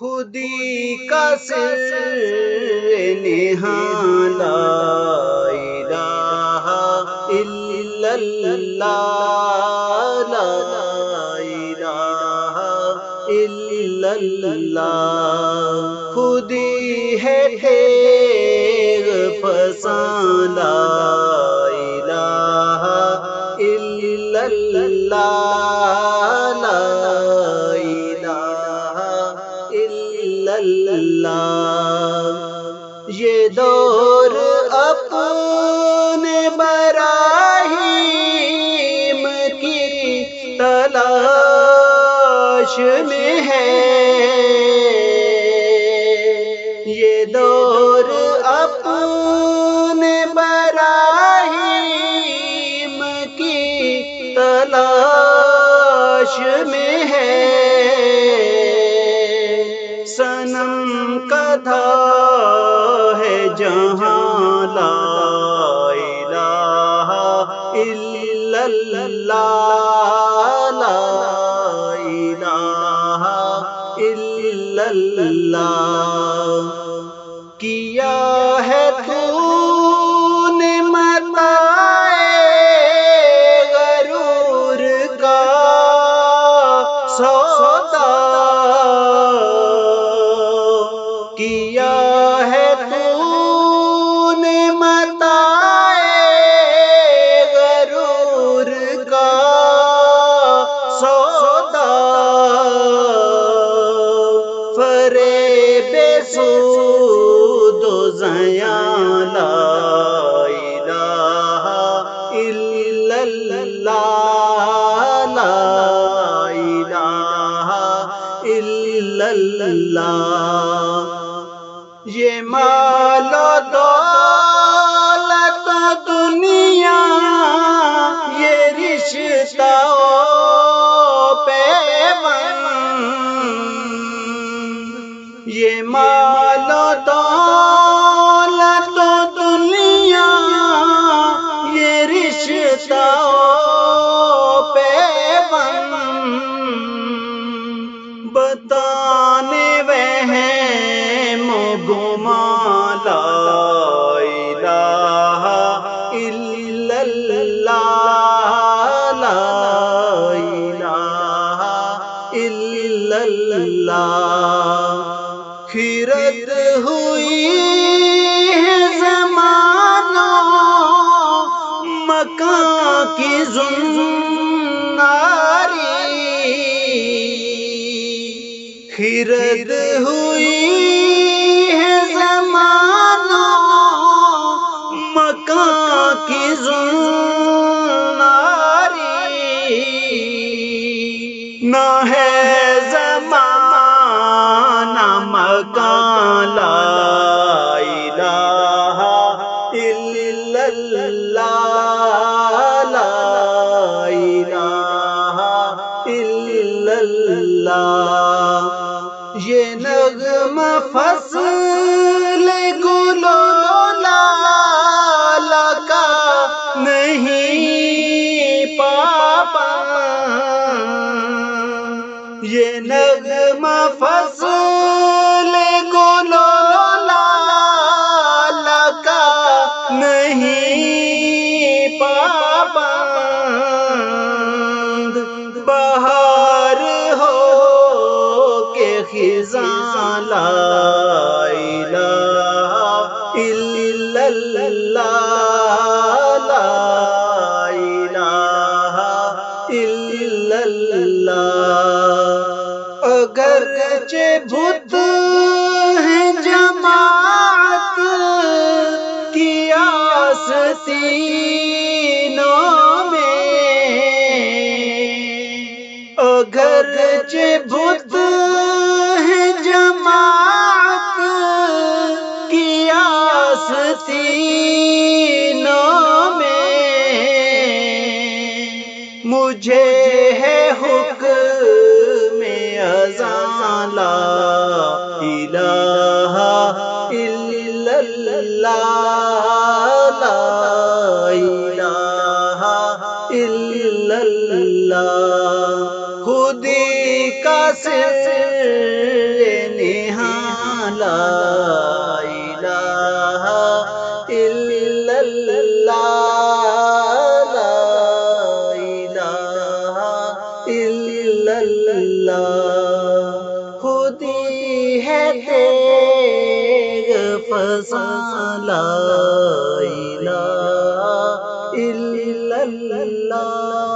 خودی کا سر نہاں لا الہ الا اللہ، لا الہ الا اللہ۔ خودی ہے تیغ فساں، لا الہ الا اللہ، لا الہ الا اللہ۔ یہ دور اپنے براہیم کی تلاش میں ہے، یہ دور اپنے براہیم کی تلاش میں ہے۔ صنم کدھا ہے جہاں، لا الہ الا اللہ، لا الہ الا اللہ۔ کیا ہے تو نے متاع غرور کا سودا، کیا ہے تو نے متاع غرور کا سودا، فریب سود و زیاں، لا الہ الا اللہ، لا الہ الا اللہ۔ یہ مال و دولت و دنیا، یہ رشتہ و پیوند، یہ مال و دولت و دنیا، یہ رشتہ و پیوند، بتانے وہم و گمان، لا الہ الا اللہ، لا الہ الا اللہ۔ خیرت ہوئی ہے زمان و مکان کی زناری، خیرت ہوئی ہے زمان و مکان کی زناری، نہ ہے زمان نہ مکان، لا الہ الا اللہ، لا الہ الا اللہ۔ یہ نغمہ فصل گل و لالہ کا نہیں پابند، یہ نغمہ فصل گل و لالہ کا نہیں پابند، بہار ہو کے خزاں، لا الہ الا اللہ، لا الہ الا اللہ۔ اگرچہ بت ہیں جماعت کی آستینوں میں، اگرچہ بت ہیں جماعت کی آستینوں میں، مجھے ہے حکم اذاں، لا الہ الا اللہ، لا الہ الا اللہ۔ خودی کا سر نہاں لا الہ الا اللہ، لا الہ الا اللہ، خودی ہے تیغ فزاں، لا الہ الا اللہ۔